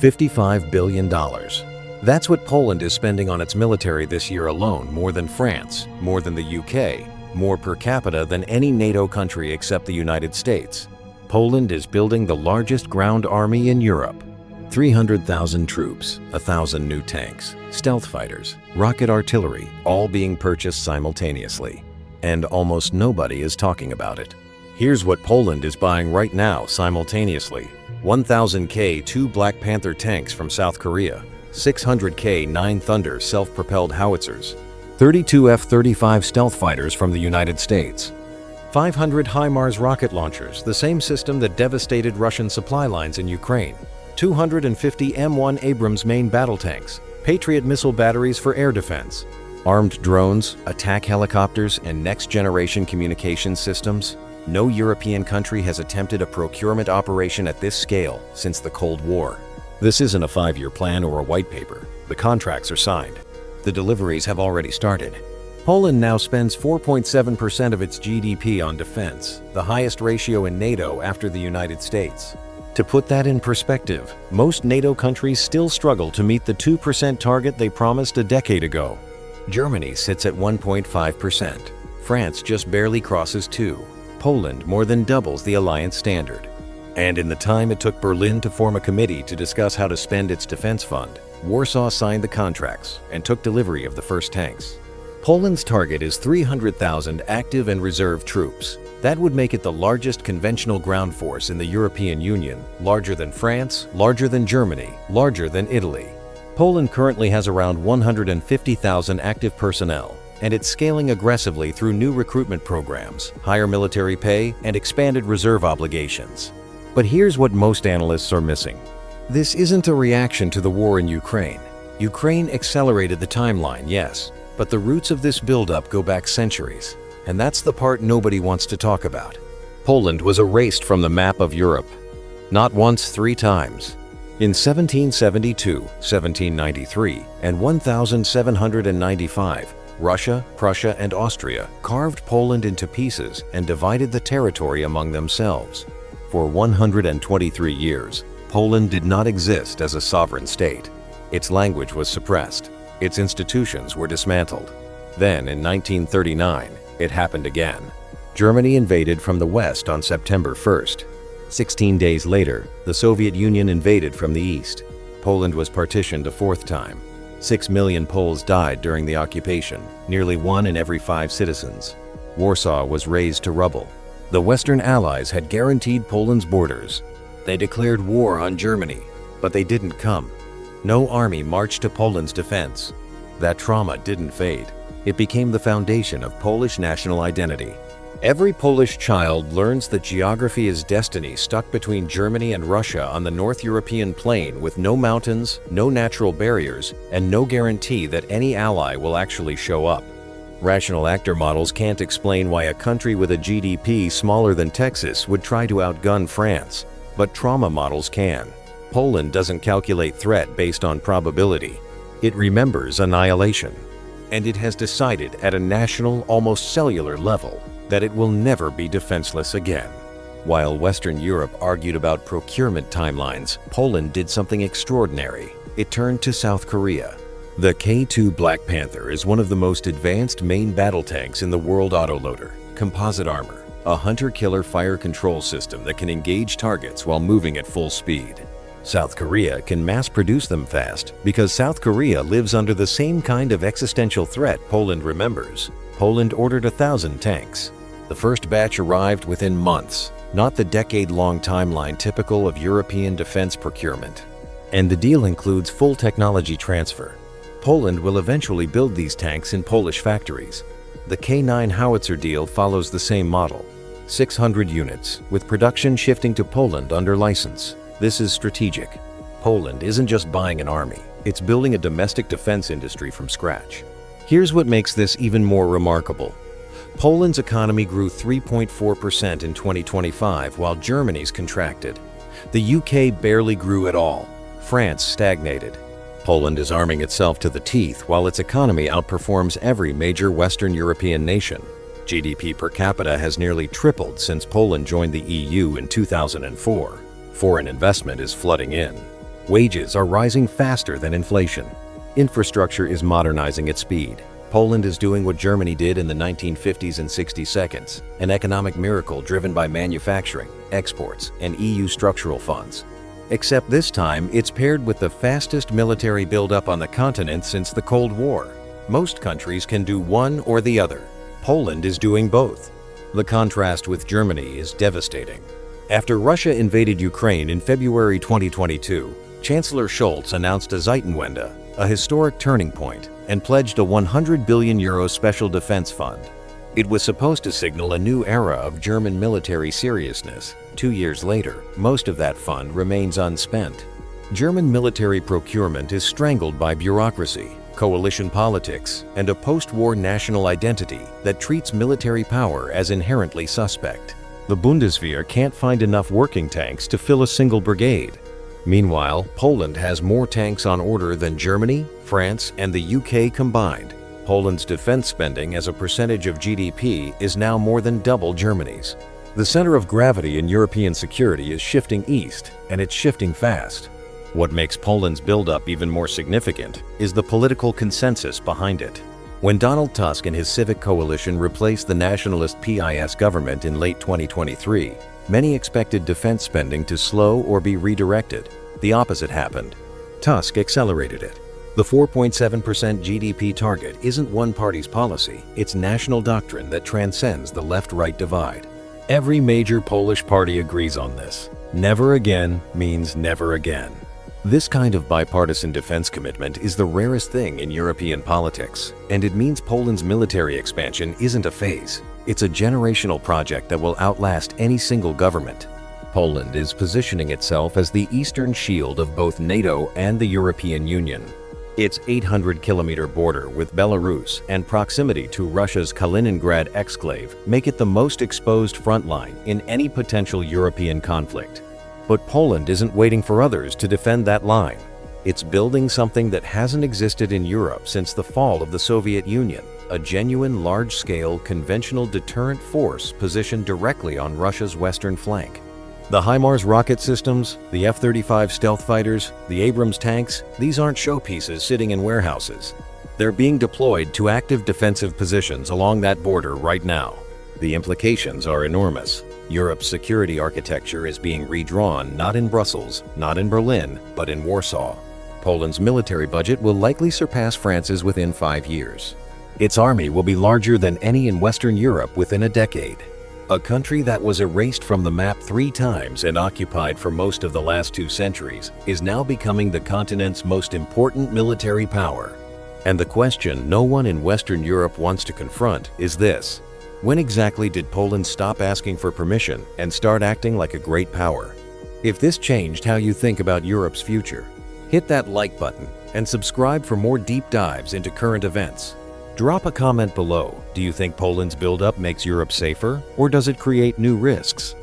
$55 billion. That's what Poland is spending on its military this year alone, more than France, more than the UK, more per capita than any NATO country except the United States. Poland is building the largest ground army in Europe. 300,000 troops, 1,000 new tanks, stealth fighters, rocket artillery, all being purchased simultaneously. And almost nobody is talking about it. Here's what Poland is buying right now simultaneously. 1,000K 2 Black Panther tanks from South Korea, 600K 9 Thunder self-propelled howitzers, 32 F-35 stealth fighters from the United States, 500 HIMARS rocket launchers, the same system that devastated Russian supply lines in Ukraine, 250 M1 Abrams main battle tanks, Patriot missile batteries for air defense, armed drones, attack helicopters, and next-generation communication systems. No European country has attempted a procurement operation at this scale since the Cold War. This isn't a 5-year plan or a white paper. The contracts are signed. The deliveries have already started. Poland now spends 4.7% of its GDP on defense, the highest ratio in NATO after the United States. To put that in perspective, most NATO countries still struggle to meet the 2% target they promised a decade ago. Germany sits at 1.5%. France just barely crosses 2%. Poland more than doubles the alliance standard. And in the time it took Berlin to form a committee to discuss how to spend its defense fund, Warsaw signed the contracts and took delivery of the first tanks. Poland's target is 300,000 active and reserve troops. That would make it the largest conventional ground force in the European Union, larger than France, larger than Germany, larger than Italy. Poland currently has around 150,000 active personnel, and it's scaling aggressively through new recruitment programs, higher military pay, and expanded reserve obligations. But here's what most analysts are missing. This isn't a reaction to the war in Ukraine. Ukraine accelerated the timeline, yes, but the roots of this buildup go back centuries, and that's the part nobody wants to talk about. Poland was erased from the map of Europe. Not once, 3 times. In 1772, 1793, and 1795, Russia, Prussia, and Austria carved Poland into pieces and divided the territory among themselves. For 123 years, Poland did not exist as a sovereign state. Its language was suppressed. Its institutions were dismantled. Then, in 1939, it happened again. Germany invaded from the west on September 1st. 16 days later, the Soviet Union invaded from the east. Poland was partitioned a 4th time. 6 million Poles died during the occupation, nearly 1 in every 5 citizens. Warsaw was razed to rubble. The Western Allies had guaranteed Poland's borders. They declared war on Germany, but they didn't come. No army marched to Poland's defense. That trauma didn't fade. It became the foundation of Polish national identity. Every Polish child learns that geography is destiny stuck between Germany and Russia on the North European plain with no mountains, no natural barriers, and no guarantee that any ally will actually show up. Rational actor models can't explain why a country with a GDP smaller than Texas would try to outgun France, but trauma models can. Poland doesn't calculate threat based on probability. It remembers annihilation. And it has decided at a national, almost cellular level that it will never be defenseless again. While Western Europe argued about procurement timelines, Poland did something extraordinary. It turned to South Korea. The K2 Black Panther is one of the most advanced main battle tanks in the world. Autoloader, composite armor, a hunter-killer fire control system that can engage targets while moving at full speed. South Korea can mass-produce them fast because South Korea lives under the same kind of existential threat Poland remembers. Poland ordered 1,000 tanks. The first batch arrived within months, not the decade-long timeline typical of European defense procurement. And the deal includes full technology transfer. Poland will eventually build these tanks in Polish factories. The K9 howitzer deal follows the same model. 600 units, with production shifting to Poland under license. This is strategic. Poland isn't just buying an army, it's building a domestic defense industry from scratch. Here's what makes this even more remarkable. Poland's economy grew 3.4% in 2025, while Germany's contracted. The UK barely grew at all. France stagnated. Poland is arming itself to the teeth while its economy outperforms every major Western European nation. GDP per capita has nearly tripled since Poland joined the EU in 2004. Foreign investment is flooding in. Wages are rising faster than inflation. Infrastructure is modernizing at speed. Poland is doing what Germany did in the 1950s in 60 seconds, an economic miracle driven by manufacturing, exports, and EU structural funds. Except this time, it's paired with the fastest military buildup on the continent since the Cold War. Most countries can do one or the other. Poland is doing both. The contrast with Germany is devastating. After Russia invaded Ukraine in February 2022, Chancellor Scholz announced a Zeitenwende, a historic turning point, and pledged a €100 billion special defense fund. It was supposed to signal a new era of German military seriousness. 2 years later, most of that fund remains unspent. German military procurement is strangled by bureaucracy, coalition politics, and a post-war national identity that treats military power as inherently suspect. The Bundeswehr can't find enough working tanks to fill a single brigade. Meanwhile, Poland has more tanks on order than Germany, France, and the UK combined. Poland's defense spending as a percentage of GDP is now more than double Germany's. The center of gravity in European security is shifting east, and it's shifting fast. What makes Poland's buildup even more significant is the political consensus behind it. When Donald Tusk and his civic coalition replaced the nationalist PIS government in late 2023, many expected defense spending to slow or be redirected. The opposite happened. Tusk accelerated it. The 4.7% GDP target isn't one party's policy, it's national doctrine that transcends the left-right divide. Every major Polish party agrees on this. Never again means never again. This kind of bipartisan defense commitment is the rarest thing in European politics, and it means Poland's military expansion isn't a phase. It's a generational project that will outlast any single government. Poland is positioning itself as the eastern shield of both NATO and the European Union. Its 800-kilometer border with Belarus and proximity to Russia's Kaliningrad exclave make it the most exposed front line in any potential European conflict. But Poland isn't waiting for others to defend that line. It's building something that hasn't existed in Europe since the fall of the Soviet Union, a genuine large-scale conventional deterrent force positioned directly on Russia's western flank. The HIMARS rocket systems, the F-35 stealth fighters, the Abrams tanks, these aren't showpieces sitting in warehouses. They're being deployed to active defensive positions along that border right now. The implications are enormous. Europe's security architecture is being redrawn not in Brussels, not in Berlin, but in Warsaw. Poland's military budget will likely surpass France's within 5 years. Its army will be larger than any in Western Europe within a decade. A country that was erased from the map 3 times and occupied for most of the last 2 centuries is now becoming the continent's most important military power. And the question no one in Western Europe wants to confront is this: when exactly did Poland stop asking for permission and start acting like a great power? If this changed how you think about Europe's future, hit that like button and subscribe for more deep dives into current events. Drop a comment below. Do you think Poland's buildup makes Europe safer, or does it create new risks?